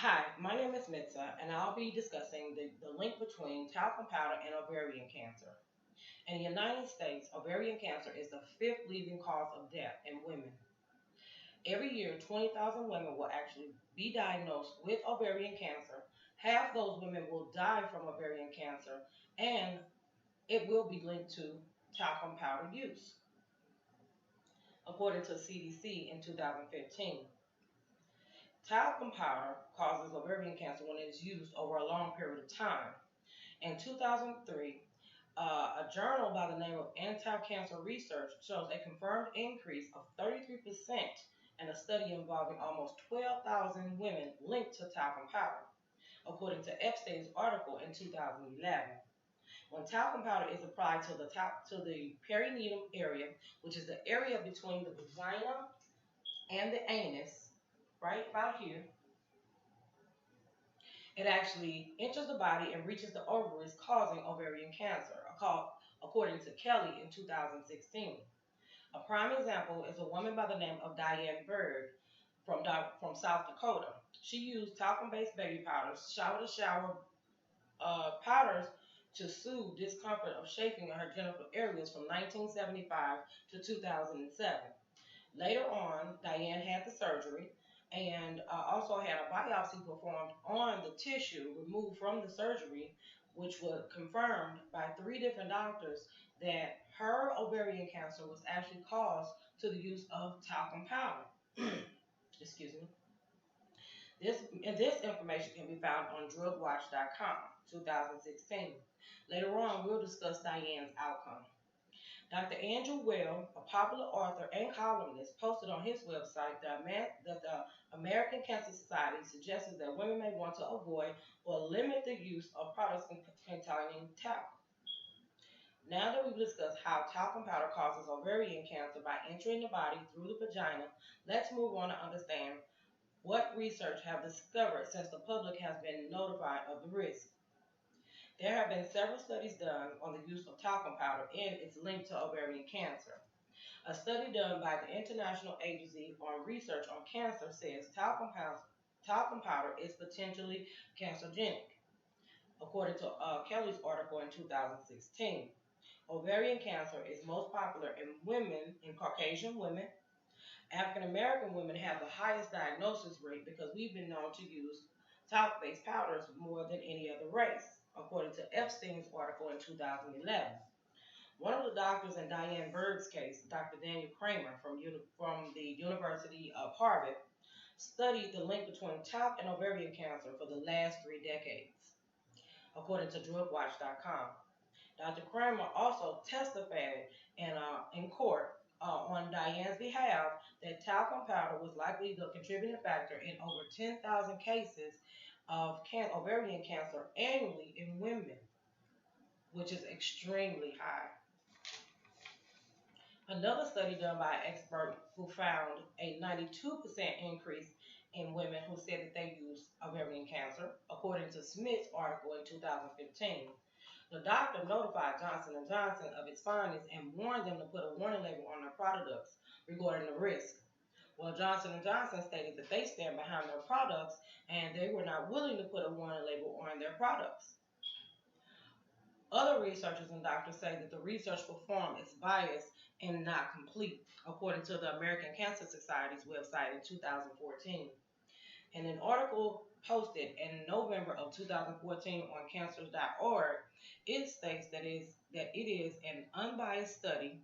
Hi, my name is Mitza, and I'll be discussing the link between talcum powder and ovarian cancer. In the United States, ovarian cancer is the fifth leading cause of death in women. Every year, 20,000 women will actually be diagnosed with ovarian cancer. Half those women will die from ovarian cancer, and it will be linked to talcum powder use, according to CDC in 2015. Talcum powder causes ovarian cancer when it is used over a long period of time. In 2003, a journal by the name of Anti-Cancer Research shows a confirmed increase of 33% in a study involving almost 12,000 women linked to talcum powder, according to Epstein's article in 2011. When talcum powder is applied to the perineum area, which is the area between the vagina and the anus, right about here, it actually enters the body and reaches the ovaries, causing ovarian cancer, according to Kelly in 2016. A prime example is a woman by the name of Diane Berg from South Dakota. She used talcum-based baby powders, shower-to-shower powders to soothe discomfort of chafing in her genital areas from 1975 to 2007. Later on, Diane had the surgery and also had a biopsy performed on the tissue removed from the surgery, which was confirmed by three different doctors that her ovarian cancer was actually caused to the use of talcum powder. Excuse me. This information can be found on drugwatch.com, 2016. Later on, we'll discuss Diane's outcome. Dr. Andrew Weil, a popular author and columnist, posted on his website that the American Cancer Society suggested that women may want to avoid or limit the use of products containing talcum. Now that we've discussed how talcum powder causes ovarian cancer by entering the body through the vagina, let's move on to understand what research have discovered since the public has been notified of the risk. There have been several studies done on the use of talcum powder and its link to ovarian cancer. A study done by the International Agency on Research on Cancer says talcum powder is potentially cancerogenic, according to Kelly's article in 2016. Ovarian cancer is most popular in women, in Caucasian women. African American women have the highest diagnosis rate because we've been known to use talc-based powders more than any other race, according to Epstein's article in 2011. One of the doctors in Diane Berg's case, Dr. Daniel Kramer from the University of Harvard, studied the link between talc and ovarian cancer for the last 3 decades, according to drugwatch.com. Dr. Kramer also testified in court on Diane's behalf that talcum powder was likely the contributing factor in over 10,000 cases of ovarian cancer annually in women, which is extremely high. Another study done by an expert who found a 92% increase in women who said that they used ovarian cancer, according to Smith's article in 2015. The doctor notified Johnson & Johnson of its findings and warned them to put a warning label on their products regarding the risk. Well, Johnson & Johnson stated that they stand behind their products and they were not willing to put a warning label on their products. Other researchers and doctors say that the research performed is biased and not complete, according to the American Cancer Society's website in 2014. In an article posted in November of 2014 on cancers.org, it states that it is an unbiased study.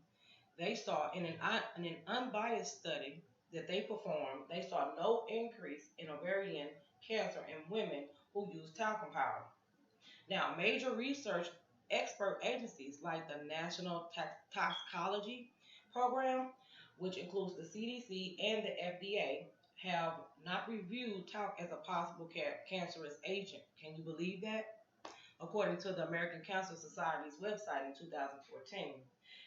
They saw in an unbiased study that they performed, they saw no increase in ovarian cancer in women who use talcum powder. Now, major research expert agencies like the National Toxicology Program, which includes the CDC and the FDA, have not reviewed talc as a possible cancerous agent. Can you believe that? According to the American Cancer Society's website in 2014.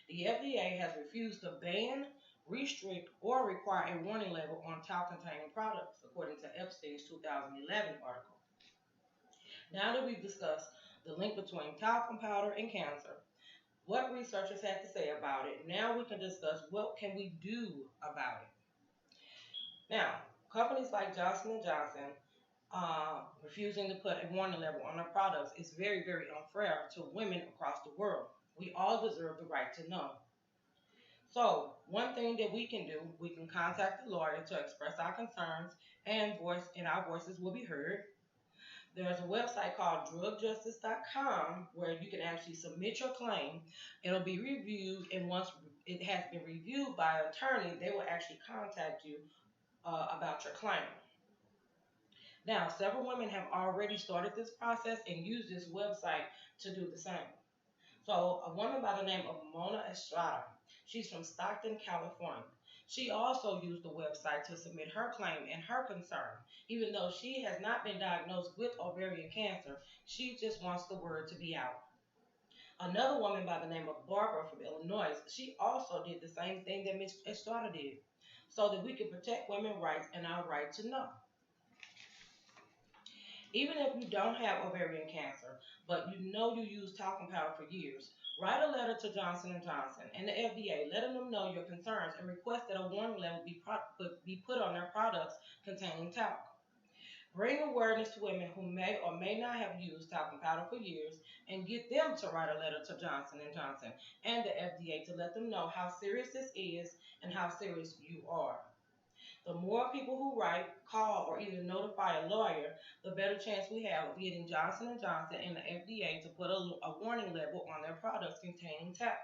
The FDA has refused to ban, restrict, or require a warning label on talc-containing products, according to Epstein's 2011 article. Now that we've discussed the link between talcum powder and cancer, what researchers have to say about it, now we can discuss what can we do about it. Now, companies like Johnson & Johnson refusing to put a warning label on their products is very, very unfair to women across the world. We all deserve the right to know. So, one thing that we can do, we can contact the lawyer to express our concerns and our voices will be heard. There's a website called drugjustice.com where you can actually submit your claim. It'll be reviewed, and once it has been reviewed by an attorney, they will actually contact you about your claim. Now, several women have already started this process and used this website to do the same. So, a woman by the name of Mona Estrada, she's from Stockton, California. She also used the website to submit her claim and her concern. Even though she has not been diagnosed with ovarian cancer, she just wants the word to be out. Another woman by the name of Barbara from Illinois, she also did the same thing that Ms. Estrada did, so that we can protect women's rights and our right to know. Even if you don't have ovarian cancer, but you know you use talcum powder for years, write a letter to Johnson& Johnson and the FDA letting them know your concerns and request that a warning label be put on their products containing talc. Bring awareness to women who may or may not have used talcum powder for years and get them to write a letter to Johnson& Johnson and the FDA to let them know how serious this is and how serious you are. The more people who write, call, or even notify a lawyer, the better chance we have of getting Johnson& Johnson and the FDA to put a warning label on their products containing talc.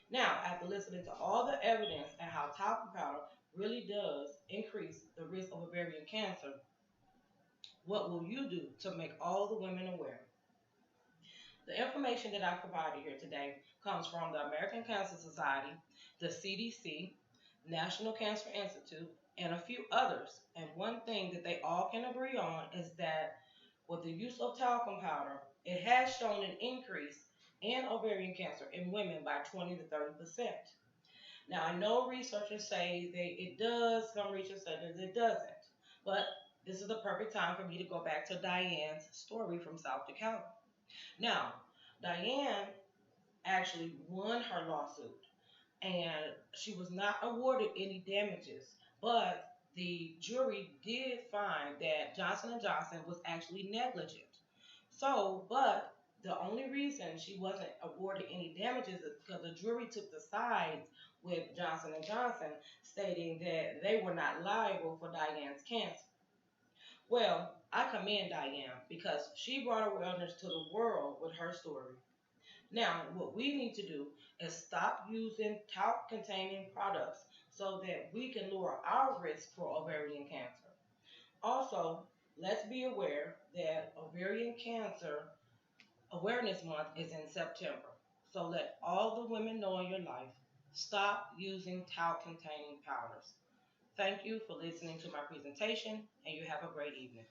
Now, after listening to all the evidence and how talcum powder really does increase the risk of ovarian cancer, what will you do to make all the women aware? The information that I provided here today comes from the American Cancer Society, the CDC, National Cancer Institute, and a few others. And one thing that they all can agree on is that with the use of talcum powder, it has shown an increase in ovarian cancer in women by 20 to 30%. Now, I know researchers say that it does, some researchers say that it doesn't, but this is the perfect time for me to go back to Diane's story from South Dakota. Now, Diane actually won her lawsuit and she was not awarded any damages, but the jury did find that Johnson& Johnson was actually negligent. So, but the only reason she wasn't awarded any damages is because the jury took the sides with Johnson& Johnson, stating that they were not liable for Diane's cancer. Well, I commend Diane because she brought awareness to the world with her story. Now, what we need to do is stop using talc containing products so that we can lower our risk for ovarian cancer. Also, let's be aware that Ovarian Cancer Awareness Month is in September. So let all the women know in your life, stop using talc containing powders. Thank you for listening to my presentation and you have a great evening.